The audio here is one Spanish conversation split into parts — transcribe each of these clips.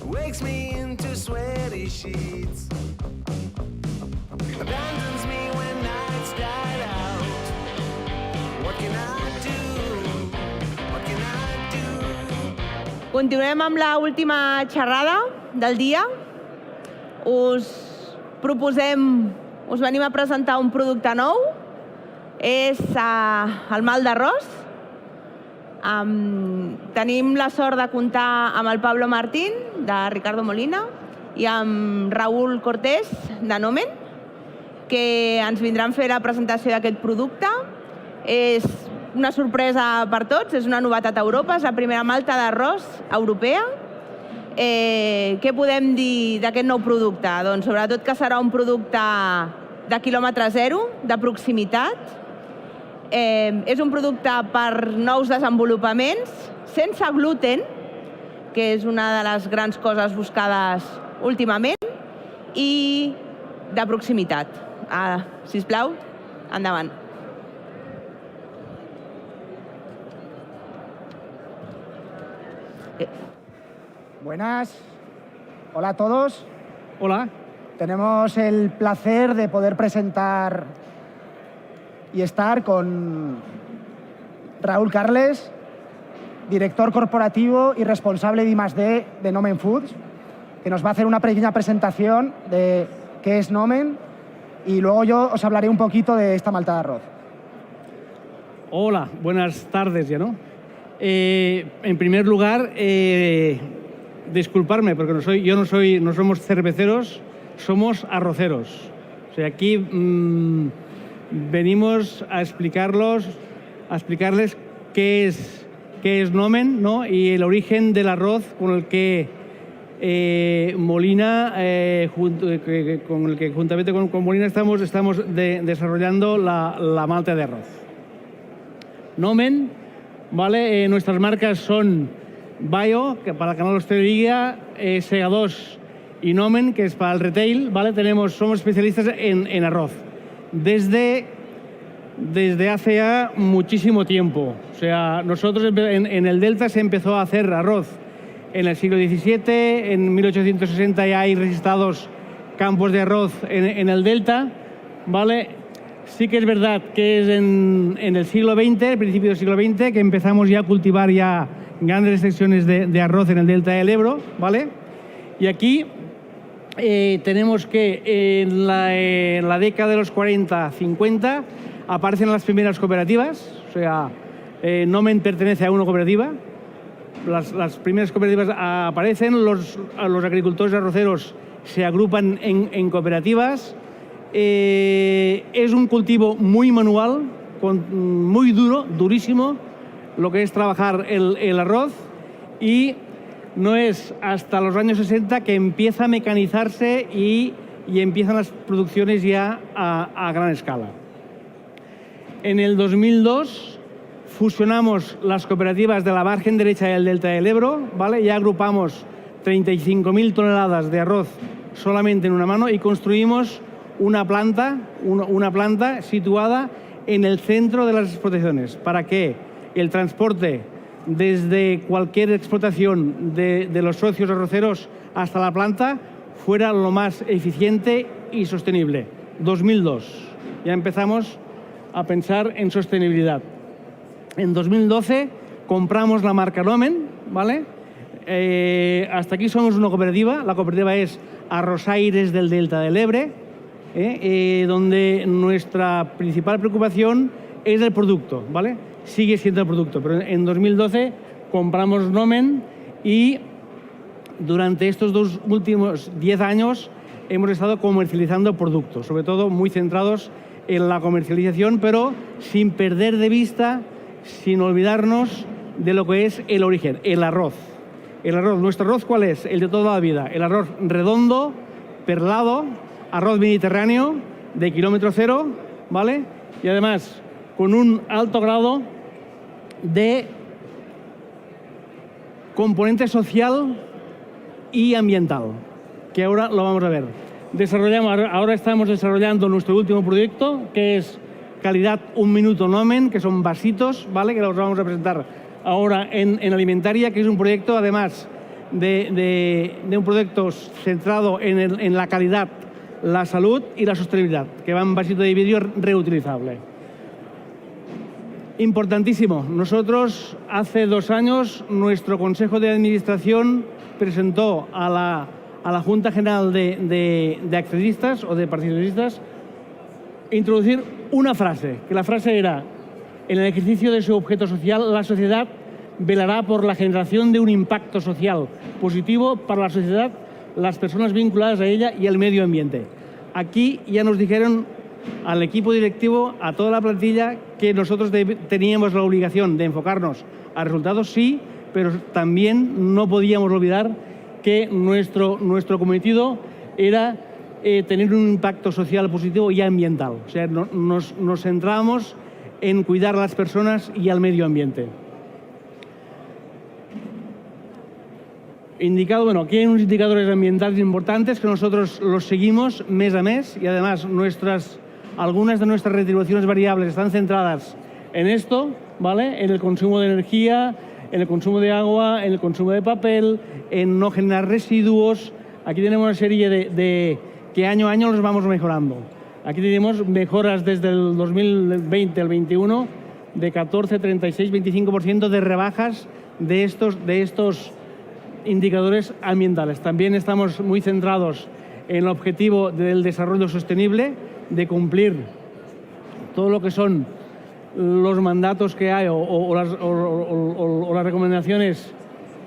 wakes me into sweaty sheets, abandons me when nights died out. What can I do? What can I do? Continuem amb l'última xerrada del dia. Us venim a presentar un producte nou. És el mal d'arròs. Tenim la sort de comptar amb el Pablo Martín, de Ricardo Molina, i amb Raúl Cortés, de Nomen, que ens vindran a fer la presentació d'aquest producte. És una sorpresa per tots, és una novetat a Europa, és la primera malta d'arròs europea. Què podem dir d'aquest nou producte? Doncs sobretot que serà un producte de quilòmetre zero, de proximitat. És un producte per nous desenvolupaments, sense gluten, que és una de les grans coses buscades últimament, i de proximitat. Sisplau, endavant. Buenas. Hola a todos. Hola. Tenemos el placer de poder presentar y estar con Raúl Carles, director corporativo y responsable de I+D de Nomen Foods, que nos va a hacer una pequeña presentación de qué es Nomen y luego yo os hablaré un poquito de esta malta de arroz. Hola, buenas tardes ya, ¿no? En primer lugar, disculparme, porque no somos cerveceros, somos arroceros. O sea, aquí venimos a explicarles qué es Nomen, ¿no? Y el origen del arroz con el que Molina, juntamente con Molina estamos desarrollando la malta de arroz. Nomen, ¿vale? Nuestras marcas son Bio, que para el canal de hostelería, Sega2 y Nomen, que es para el retail, ¿vale? Somos especialistas en arroz desde hace ya muchísimo tiempo. O sea, nosotros en el Delta se empezó a hacer arroz en el siglo XVII, en 1860 ya hay registrados campos de arroz en el Delta, ¿vale? Sí que es verdad que es en el siglo XX, el principio del siglo XX, que empezamos ya a cultivar ya grandes extensiones de arroz en el delta del Ebro, ¿vale? Y aquí tenemos que en la década de los 40-50 aparecen las primeras cooperativas, o sea, Nomen pertenece a una cooperativa, las primeras cooperativas aparecen, los agricultores arroceros se agrupan en cooperativas. Es un cultivo muy manual, muy durísimo, lo que es trabajar el arroz, y no es hasta los años 60 que empieza a mecanizarse y empiezan las producciones ya a gran escala. En el 2002 fusionamos las cooperativas de la margen derecha del delta del Ebro, ¿vale? Ya agrupamos 35.000 toneladas de arroz solamente en una mano y construimos una planta situada en el centro de las explotaciones para que el transporte desde cualquier explotación de los socios arroceros hasta la planta fuera lo más eficiente y sostenible. 2002. Ya empezamos a pensar en sostenibilidad. En 2012 compramos la marca Nomen, ¿vale? Hasta aquí somos una cooperativa. La cooperativa es Arrosaires del Delta del Ebre, donde nuestra principal preocupación es el producto, ¿vale? Sigue siendo el producto, pero en 2012 compramos Nomen y durante estos dos últimos 10 años hemos estado comercializando productos, sobre todo muy centrados en la comercialización, pero sin perder de vista, sin olvidarnos de lo que es el origen, el arroz. El arroz, ¿nuestro arroz cuál es? El de toda la vida, el arroz redondo, perlado, arroz mediterráneo de kilómetro cero, ¿vale? Y además con un alto grado de componente social y ambiental, que ahora lo vamos a ver. Ahora estamos desarrollando nuestro último proyecto, que es calidad 1 minuto Nomen, que son vasitos, ¿vale? Que los vamos a presentar ahora en Alimentaria, que es un proyecto además de un producto centrado en la calidad, la salud y la sostenibilidad, que va en vasito de vidrio reutilizable. Importantísimo, nosotros hace 2 años nuestro Consejo de Administración presentó a la Junta General de Accionistas o de participacionistas introducir una frase, que la frase era: en el ejercicio de su objeto social, la sociedad velará por la generación de un impacto social positivo para la sociedad, las personas vinculadas a ella y el medio ambiente. Aquí ya nos dijeron al equipo directivo, a toda la plantilla, que nosotros teníamos la obligación de enfocarnos a resultados, sí, pero también no podíamos olvidar que nuestro cometido era tener un impacto social positivo y ambiental. O sea, nos centrábamos en cuidar a las personas y al medio ambiente. Indicado, bueno, aquí hay unos indicadores ambientales importantes que nosotros los seguimos mes a mes y además algunas de nuestras retribuciones variables están centradas en esto, ¿vale? En el consumo de energía, en el consumo de agua, en el consumo de papel, en no generar residuos. Aquí tenemos una serie de que año a año los vamos mejorando. Aquí tenemos mejoras desde el 2020 al 2021 de 14, 36, 25% de rebajas de estos indicadores ambientales. También estamos muy centrados en el objetivo del desarrollo sostenible, de cumplir todo lo que son los mandatos que hay o las recomendaciones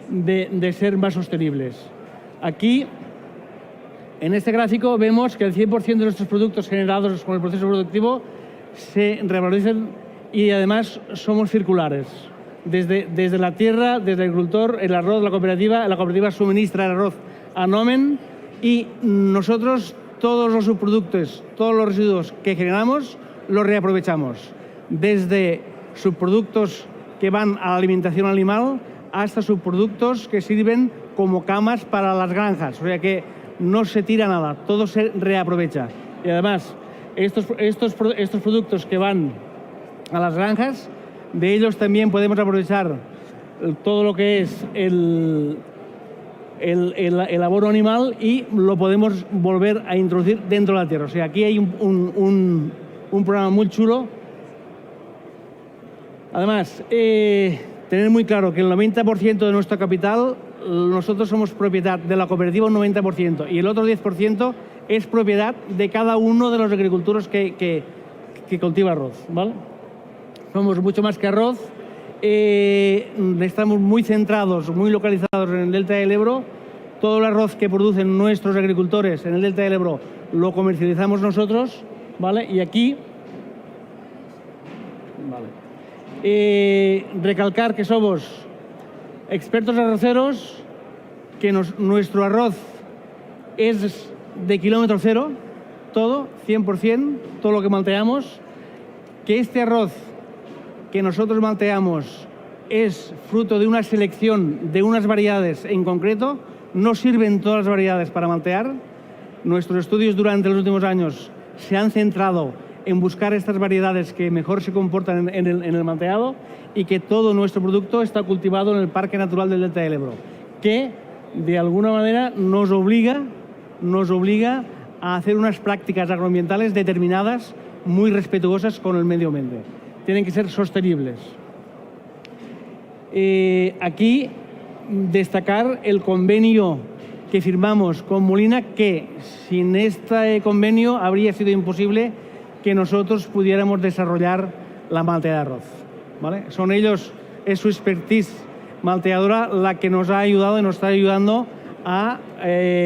de ser más sostenibles. Aquí, en este gráfico, vemos que el 100% de nuestros productos generados con el proceso productivo se revalorizan y además somos circulares. Desde la tierra, desde el agricultor, el arroz, la cooperativa suministra el arroz a Nomen y nosotros todos los subproductos, todos los residuos que generamos, los reaprovechamos. Desde subproductos que van a la alimentación animal hasta subproductos que sirven como camas para las granjas. O sea que no se tira nada, todo se reaprovecha. Y además, estos productos que van a las granjas, de ellos también podemos aprovechar todo lo que es el abono animal y lo podemos volver a introducir dentro de la tierra. O sea, aquí hay un programa muy chulo. Además, tener muy claro que el 90% de nuestro capital, nosotros somos propiedad de la cooperativa un 90% y el otro 10% es propiedad de cada uno de los agricultores que cultiva arroz, ¿vale? Somos mucho más que arroz, estamos muy centrados, muy localizados en el Delta del Ebro. Todo el arroz que producen nuestros agricultores en el Delta del Ebro lo comercializamos nosotros, ¿vale? Y aquí, vale, recalcar que somos expertos arroceros, que nuestro arroz es de kilómetro cero, todo, 100%, todo lo que malteamos, que este arroz que nosotros malteamos es fruto de una selección de unas variedades en concreto, no sirven todas las variedades para maltear. Nuestros estudios durante los últimos años se han centrado en buscar estas variedades que mejor se comportan en el malteado y que todo nuestro producto está cultivado en el Parque Natural del Delta del Ebro, que de alguna manera nos obliga a hacer unas prácticas agroambientales determinadas muy respetuosas con el medio ambiente. Tienen que ser sostenibles. Aquí destacar el convenio que firmamos con Molina, que sin este convenio habría sido imposible que nosotros pudiéramos desarrollar la malta de arroz, ¿vale? Son ellos, es su expertise malteadora la que nos ha ayudado y nos está ayudando a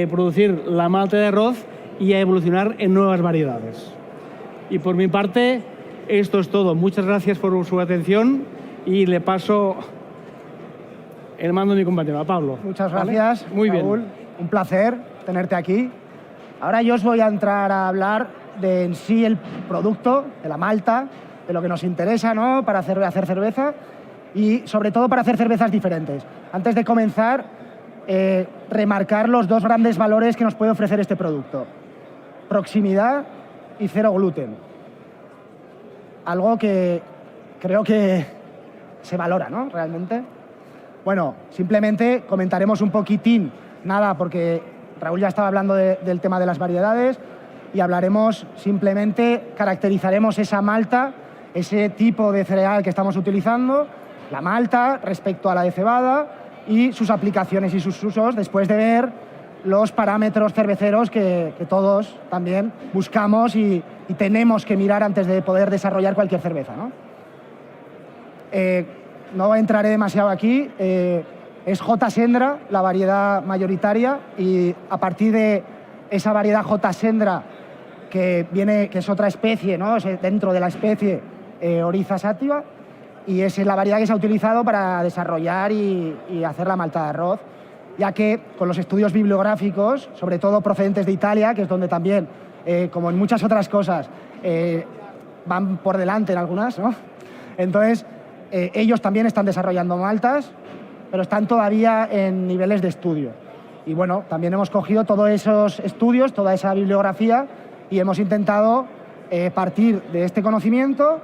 producir la malta de arroz y a evolucionar en nuevas variedades. Y por mi parte, esto es todo. Muchas gracias por su atención y le paso el mando a mi compañero, a Pablo. Muchas ¿Vale? gracias, Muy Raúl. bien. Un placer tenerte aquí. Ahora yo os voy a entrar a hablar de en sí el producto, de la malta, de lo que nos interesa, ¿no?, para hacer cerveza y sobre todo para hacer cervezas diferentes. Antes de comenzar, remarcar los dos grandes valores que nos puede ofrecer este producto: proximidad y cero gluten. Algo que creo que se valora, ¿no?, realmente. Bueno, simplemente comentaremos un poquitín, nada, porque Raúl ya estaba hablando del tema de las variedades, y hablaremos simplemente, caracterizaremos esa malta, ese tipo de cereal que estamos utilizando, la malta respecto a la de cebada y sus aplicaciones y sus usos, después de ver los parámetros cerveceros que todos también buscamos y tenemos que mirar antes de poder desarrollar cualquier cerveza, ¿no? No entraré demasiado aquí. Es J. Sendra la variedad mayoritaria, y a partir de esa variedad J. Sendra, que es otra especie, ¿no? Es dentro de la especie Oryza sativa, y es la variedad que se ha utilizado para desarrollar y hacer la malta de arroz, ya que con los estudios bibliográficos, sobre todo procedentes de Italia, que es donde también, como en muchas otras cosas, van por delante en algunas, ¿no? Entonces, ellos también están desarrollando maltas, pero están todavía en niveles de estudio. Y bueno, también hemos cogido todos esos estudios, toda esa bibliografía, y hemos intentado partir de este conocimiento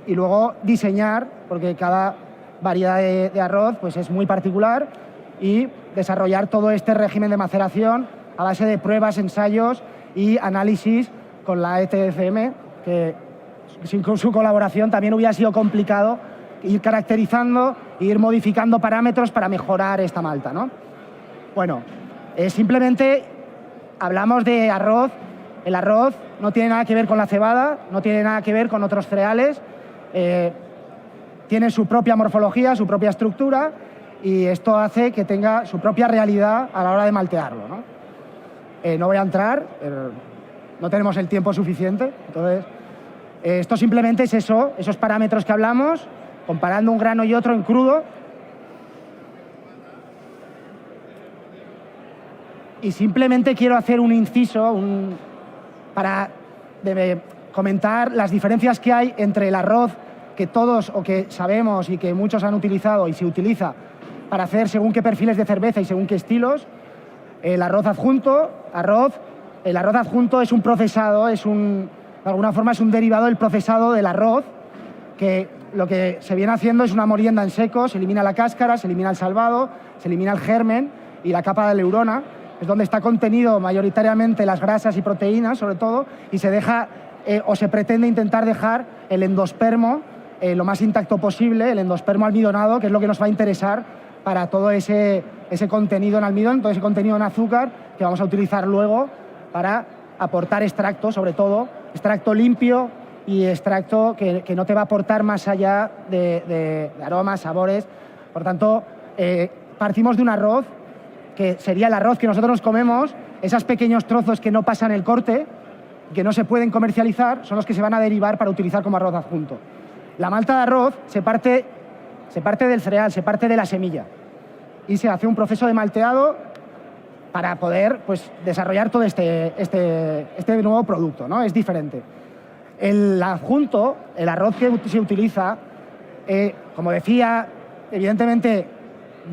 y luego diseñar, porque cada variedad de arroz pues es muy particular, y desarrollar todo este régimen de maceración a base de pruebas, ensayos y análisis con la ETCM, que sin su colaboración también hubiera sido complicado ir caracterizando e ir modificando parámetros para mejorar esta malta, ¿no? Bueno, simplemente hablamos de arroz. El arroz no tiene nada que ver con la cebada, no tiene nada que ver con otros cereales, tiene su propia morfología, su propia estructura, y esto hace que tenga su propia realidad a la hora de maltearlo, ¿no? No voy a entrar, no tenemos el tiempo suficiente, entonces esto simplemente es eso, esos parámetros que hablamos, comparando un grano y otro en crudo. Y simplemente quiero hacer un inciso para comentar las diferencias que hay entre el arroz que todos o que sabemos y que muchos han utilizado y se utiliza para hacer según qué perfiles de cerveza y según qué estilos. El arroz adjunto. El arroz adjunto es un procesado, de alguna forma es un derivado del procesado del arroz, que lo que se viene haciendo es una molienda en seco, se elimina la cáscara, se elimina el salvado, se elimina el germen y la capa de leurona, es donde está contenido mayoritariamente las grasas y proteínas, sobre todo, y se deja o se pretende intentar dejar el endospermo lo más intacto posible, el endospermo almidonado, que es lo que nos va a interesar para todo ese contenido en almidón, todo ese contenido en azúcar que vamos a utilizar luego para aportar extracto, sobre todo, extracto limpio y extracto que no te va a aportar más allá de aromas, sabores. Por tanto, partimos de un arroz que sería el arroz que nosotros nos comemos, esos pequeños trozos que no pasan el corte, que no se pueden comercializar, son los que se van a derivar para utilizar como arroz adjunto. La malta de arroz se parte del cereal, se parte de la semilla, y se hace un proceso de malteado para poder pues, desarrollar todo este nuevo producto, ¿no? Es diferente. El adjunto, el arroz que se utiliza, como decía, evidentemente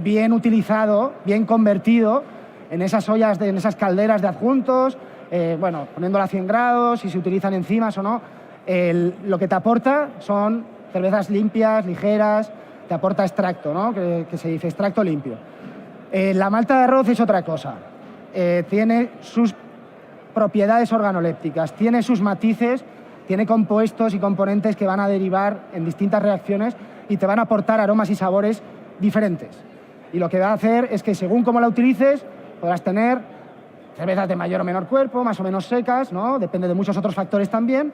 bien utilizado, bien convertido en esas ollas, en esas calderas de adjuntos, poniéndolo a 100 grados, si se utilizan enzimas o no, lo que te aporta son cervezas limpias, ligeras, te aporta extracto, ¿no? Que se dice extracto limpio. La malta de arroz es otra cosa. Tiene sus propiedades organolépticas, tiene sus matices, tiene compuestos y componentes que van a derivar en distintas reacciones y te van a aportar aromas y sabores diferentes. Y lo que va a hacer es que según cómo la utilices, podrás tener cervezas de mayor o menor cuerpo, más o menos secas, ¿no? Depende de muchos otros factores también,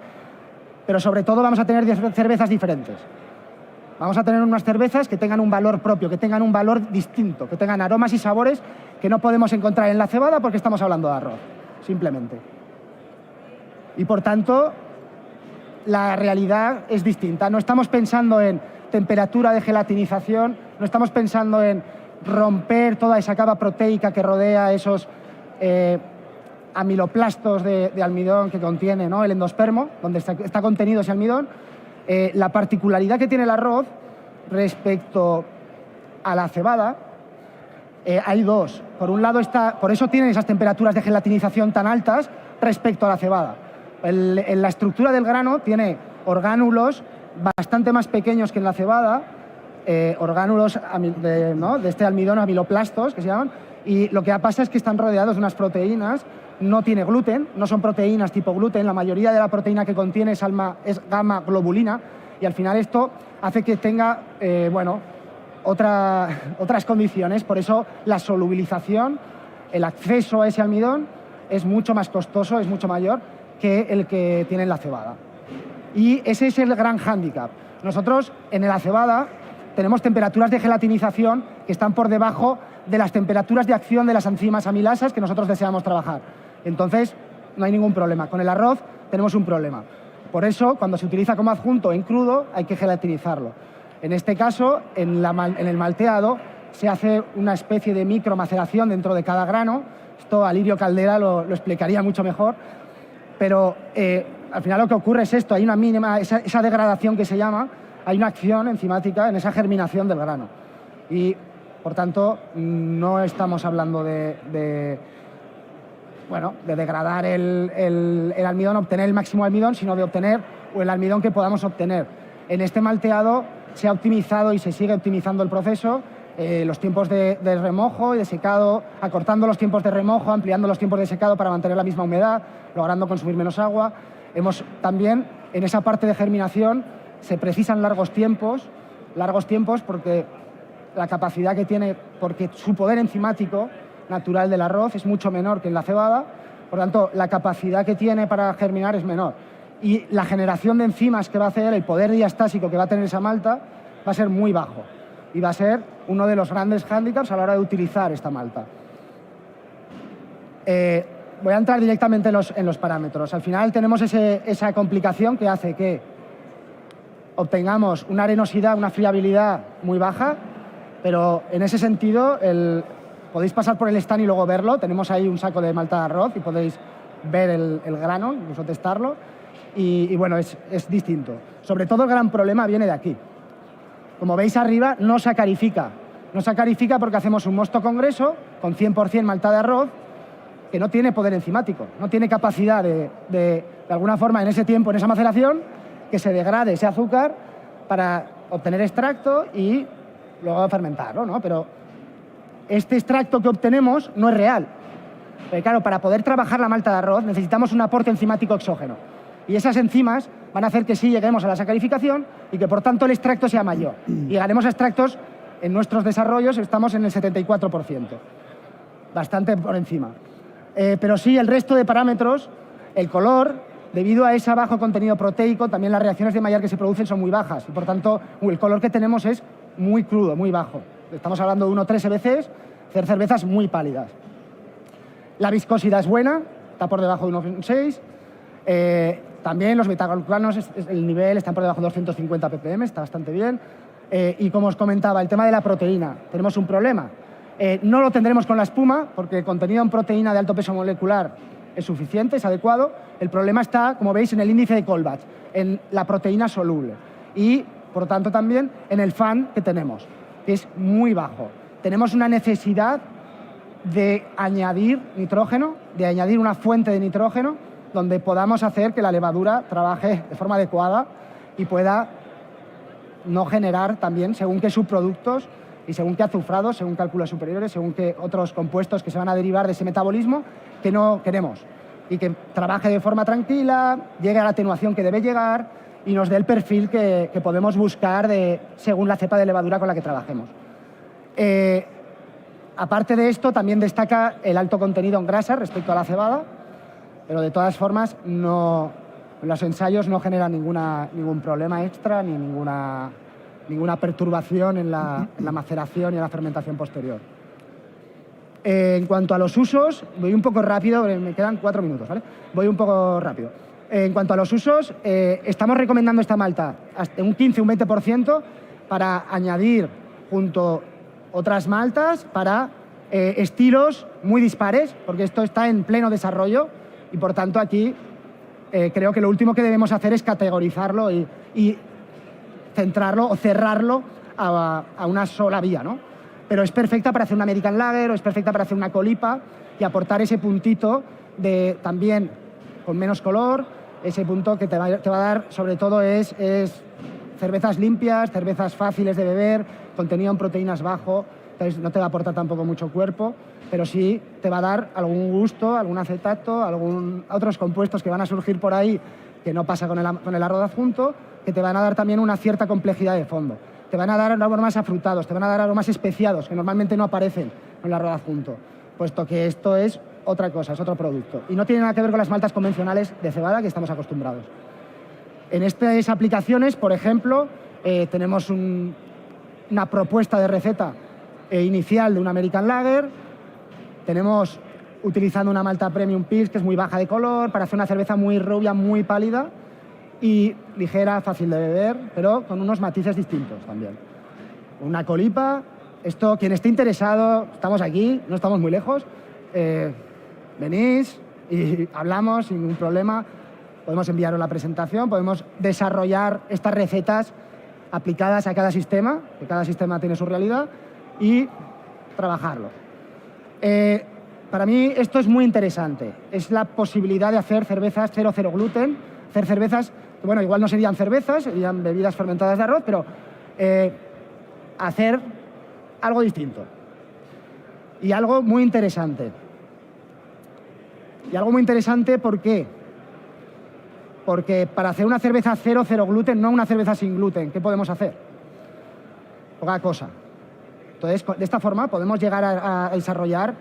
pero sobre todo vamos a tener cervezas diferentes. Vamos a tener unas cervezas que tengan un valor propio, que tengan un valor distinto, que tengan aromas y sabores que no podemos encontrar en la cebada porque estamos hablando de arroz, simplemente. Y por tanto, la realidad es distinta. No estamos pensando en temperatura de gelatinización, no estamos pensando en romper toda esa capa proteica que rodea esos amiloplastos de almidón que contiene, ¿no? El endospermo, donde está contenido ese almidón. La particularidad que tiene el arroz respecto a la cebada, hay dos. Por un lado, por eso tienen esas temperaturas de gelatinización tan altas respecto a la cebada. En la estructura del grano tiene orgánulos bastante más pequeños que en la cebada, orgánulos de este almidón, amiloplastos, que se llaman, y lo que pasa es que están rodeados de unas proteínas, no tiene gluten, no son proteínas tipo gluten, la mayoría de la proteína que contiene es gamma globulina, y al final esto hace que tenga, otras condiciones, por eso la solubilización, el acceso a ese almidón es mucho más costoso, es mucho mayor que el que tiene la cebada. Y ese es el gran hándicap. Nosotros en la cebada tenemos temperaturas de gelatinización que están por debajo de las temperaturas de acción de las enzimas amilasas que nosotros deseamos trabajar. Entonces, no hay ningún problema. Con el arroz tenemos un problema. Por eso, cuando se utiliza como adjunto en crudo, hay que gelatinizarlo. En este caso, en el malteado, se hace una especie de micromaceración dentro de cada grano. Esto Alirio Caldera lo explicaría mucho mejor. Pero al final lo que ocurre es esto, hay una mínima, esa degradación que se llama, hay una acción enzimática en esa germinación del grano. Y, por tanto, no estamos hablando de degradar el almidón, obtener el máximo almidón, sino de obtener el almidón que podamos obtener. En este malteado se ha optimizado y se sigue optimizando el proceso, los tiempos de remojo y de secado, acortando los tiempos de remojo, ampliando los tiempos de secado para mantener la misma humedad, logrando consumir menos agua. También, en esa parte de germinación, se precisan largos tiempos porque la capacidad que tiene, porque su poder enzimático natural del arroz es mucho menor que en la cebada, por tanto, la capacidad que tiene para germinar es menor. Y la generación de enzimas que va a hacer, el poder diastásico que va a tener esa malta, va a ser muy bajo. Y va a ser uno de los grandes hándicaps a la hora de utilizar esta malta. Voy a entrar directamente en los parámetros. Al final tenemos esa complicación que hace que obtengamos una arenosidad, una friabilidad muy baja, pero en ese sentido podéis pasar por el stand y luego verlo. Tenemos ahí un saco de malta de arroz y podéis ver el grano, incluso testarlo. Y bueno, es distinto. Sobre todo el gran problema viene de aquí. Como veis arriba, no sacarifica. No sacarifica porque hacemos un mosto congreso con 100% malta de arroz que no tiene poder enzimático, no tiene capacidad de alguna forma en ese tiempo, en esa maceración, que se degrade ese azúcar para obtener extracto y luego fermentarlo, ¿no? Pero este extracto que obtenemos no es real. Porque claro, para poder trabajar la malta de arroz necesitamos un aporte enzimático exógeno. Y esas enzimas van a hacer que sí lleguemos a la sacarificación y que por tanto el extracto sea mayor. Y llegaremos a extractos, en nuestros desarrollos estamos en el 74%. Bastante por encima. Pero sí, el resto de parámetros, el color, debido a ese bajo contenido proteico, también las reacciones de Maillard que se producen son muy bajas. Y por tanto, el color que tenemos es muy crudo, muy bajo. Estamos hablando de 1,3 EBCs, hacer cervezas muy pálidas. La viscosidad es buena, está por debajo de 1,6. También los betaglucanos, el nivel está por debajo de 250 ppm, está bastante bien. Y como os comentaba, el tema de la proteína, tenemos un problema. No lo tendremos con la espuma, porque el contenido en proteína de alto peso molecular es suficiente, es adecuado. El problema está, como veis, en el índice de Colbach, en la proteína soluble. Y, por lo tanto, también en el FAN que tenemos, que es muy bajo. Tenemos una necesidad de añadir nitrógeno, de añadir una fuente de nitrógeno, donde podamos hacer que la levadura trabaje de forma adecuada y pueda no generar también, según qué subproductos y según qué azufrados, según cálculos superiores, según qué otros compuestos que se van a derivar de ese metabolismo que no queremos. Y que trabaje de forma tranquila, llegue a la atenuación que debe llegar y nos dé el perfil que podemos buscar según la cepa de levadura con la que trabajemos. Aparte de esto, también destaca el alto contenido en grasa respecto a la cebada, pero de todas formas los ensayos no generan ningún problema extra ni ninguna perturbación en la maceración y en la fermentación posterior. En cuanto a los usos, voy un poco rápido, me quedan 4 minutos, ¿vale? Voy un poco rápido. En cuanto a los usos, estamos recomendando esta malta hasta un 15 un 20% para añadir junto otras maltas para estilos muy dispares, porque esto está en pleno desarrollo y por tanto aquí creo que lo último que debemos hacer es categorizarlo y centrarlo o cerrarlo a una sola vía, ¿no? Pero es perfecta para hacer una American Lager o es perfecta para hacer una colipa y aportar ese puntito de también con menos color, ese punto que te va a dar sobre todo es cervezas limpias, cervezas fáciles de beber, contenido en proteínas bajo, entonces no te va a aportar tampoco mucho cuerpo, pero sí te va a dar algún gusto, algún acetato, otros compuestos que van a surgir por ahí, que no pasa con el arroz adjunto, que te van a dar también una cierta complejidad de fondo. Te van a dar aromas afrutados, te van a dar aromas especiados, que normalmente no aparecen en el arroz adjunto, puesto que esto es otra cosa, es otro producto. Y no tiene nada que ver con las maltas convencionales de cebada que estamos acostumbrados. En estas aplicaciones, por ejemplo, tenemos una propuesta de receta inicial de un American Lager. Tenemos utilizando una malta Premium Pils, que es muy baja de color, para hacer una cerveza muy rubia, muy pálida y ligera, fácil de beber, pero con unos matices distintos también. Una colipa. Esto, quien esté interesado, estamos aquí, no estamos muy lejos. Venís y hablamos sin ningún problema. Podemos enviaros la presentación, podemos desarrollar estas recetas aplicadas a cada sistema, que cada sistema tiene su realidad, y trabajarlo. Para mí esto es muy interesante. Es la posibilidad de hacer cervezas 0,0 gluten, hacer cervezas, que bueno, igual no serían cervezas, serían bebidas fermentadas de arroz, pero hacer algo distinto. Y algo muy interesante. Y algo muy interesante, ¿por qué? Porque para hacer una cerveza 0,0 gluten, no una cerveza sin gluten, ¿qué podemos hacer? Poca cosa. Entonces, de esta forma podemos llegar a desarrollar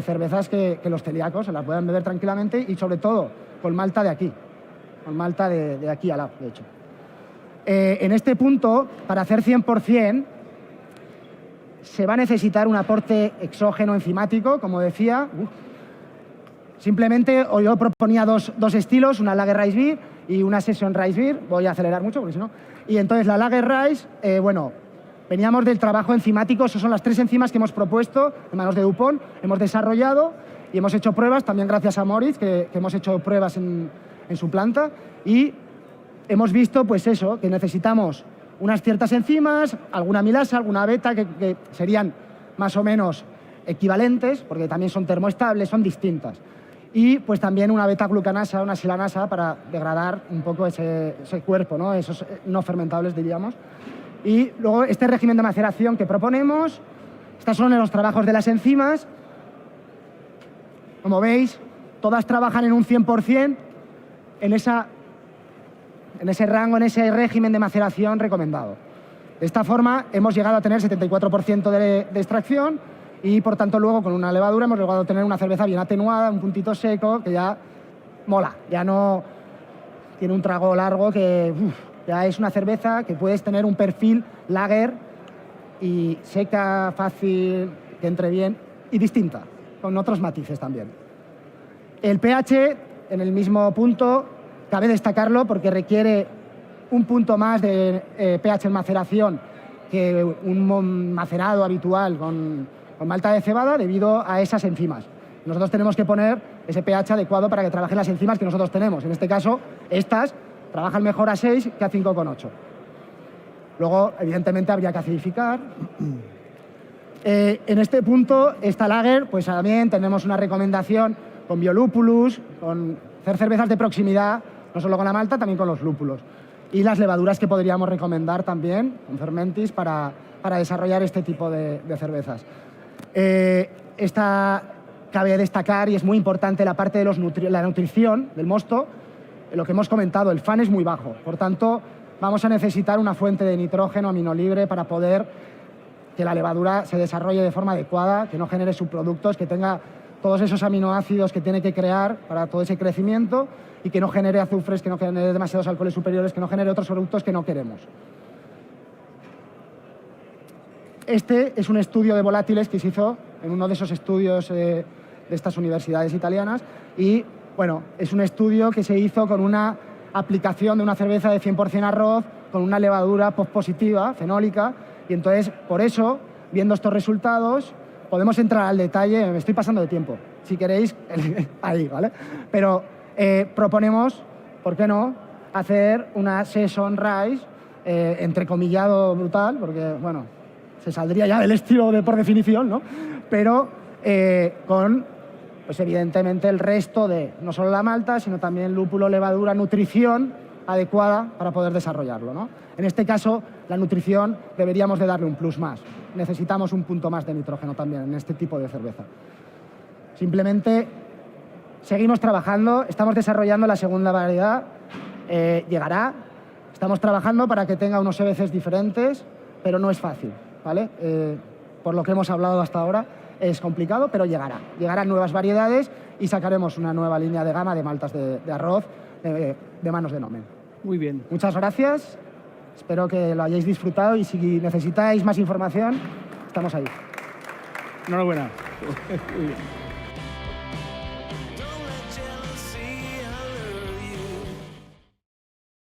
cervezas que los celíacos se las puedan beber tranquilamente y sobre todo con malta de aquí, con malta de aquí al lado, de hecho. En este punto, para hacer 100%, se va a necesitar un aporte exógeno enzimático, como decía. Simplemente yo proponía dos estilos, una Lager Rice Beer y una Session Rice Beer. Voy a acelerar mucho porque si no. Y entonces la Lager Rice, bueno, veníamos del trabajo enzimático. Esas son las 3 enzimas que hemos propuesto en manos de DuPont. Hemos desarrollado y hemos hecho pruebas, también gracias a Moritz, que hemos hecho pruebas en su planta. Y hemos visto, pues eso, que necesitamos unas ciertas enzimas, alguna amilasa, alguna beta, que serían más o menos equivalentes, porque también son termoestables, son distintas. Y pues también una beta-glucanasa, una silanasa, para degradar un poco ese cuerpo, ¿no? Esos no fermentables, diríamos. Y luego este régimen de maceración que proponemos, estos son los trabajos de las enzimas. Como veis, todas trabajan en un 100% en ese rango, en ese régimen de maceración recomendado. De esta forma hemos llegado a tener 74% de extracción y por tanto luego con una levadura hemos llegado a tener una cerveza bien atenuada, un puntito seco, que ya mola, ya no tiene un trago largo, que ya es una cerveza que puedes tener un perfil lager y seca, fácil, que entre bien y distinta, con otros matices también. El pH, en el mismo punto, cabe destacarlo porque requiere un punto más de pH en maceración que un macerado habitual con malta de cebada debido a esas enzimas. Nosotros tenemos que poner ese pH adecuado para que trabajen las enzimas que nosotros tenemos. En este caso, estas trabajan mejor a 6 que a 5,8. Luego, evidentemente, habría que acidificar. En este punto, esta lager, pues también tenemos una recomendación con biolúpulus, con hacer cervezas de proximidad, no solo con la malta, también con los lúpulos. Y las levaduras que podríamos recomendar también, con fermentis, para desarrollar este tipo de cervezas. Esta cabe destacar, y es muy importante, la parte de la nutrición del mosto. Lo que hemos comentado, el FAN es muy bajo, por tanto vamos a necesitar una fuente de nitrógeno aminolibre para poder que la levadura se desarrolle de forma adecuada, que no genere subproductos, que tenga todos esos aminoácidos que tiene que crear para todo ese crecimiento y que no genere azufres, que no genere demasiados alcoholes superiores, que no genere otros productos que no queremos. Este es un estudio de volátiles que se hizo en uno de esos estudios de estas universidades italianas y, bueno, es un estudio que se hizo con una aplicación de una cerveza de 100% arroz con una levadura postpositiva, fenólica, y entonces, por eso, viendo estos resultados, podemos entrar al detalle. Me estoy pasando de tiempo, si queréis, ahí, ¿vale? Pero proponemos, ¿por qué no?, hacer una Session Rice, entrecomillado brutal, porque, bueno, se saldría ya del estilo por definición, ¿no? Pero con, pues evidentemente, el resto de, no solo la malta, sino también lúpulo, levadura, nutrición, adecuada para poder desarrollarlo, ¿no? En este caso, la nutrición deberíamos de darle un plus más. Necesitamos un punto más de nitrógeno también en este tipo de cerveza. Simplemente seguimos trabajando, estamos desarrollando la segunda variedad, llegará, estamos trabajando para que tenga unos EBCs diferentes, pero no es fácil, ¿vale? Por lo que hemos hablado hasta ahora, es complicado, pero llegará. Llegarán nuevas variedades y sacaremos una nueva línea de gama de maltas de arroz de manos de Nomen. Muy bien. Muchas gracias, espero que lo hayáis disfrutado y si necesitáis más información, estamos ahí. Enhorabuena. Muy bien.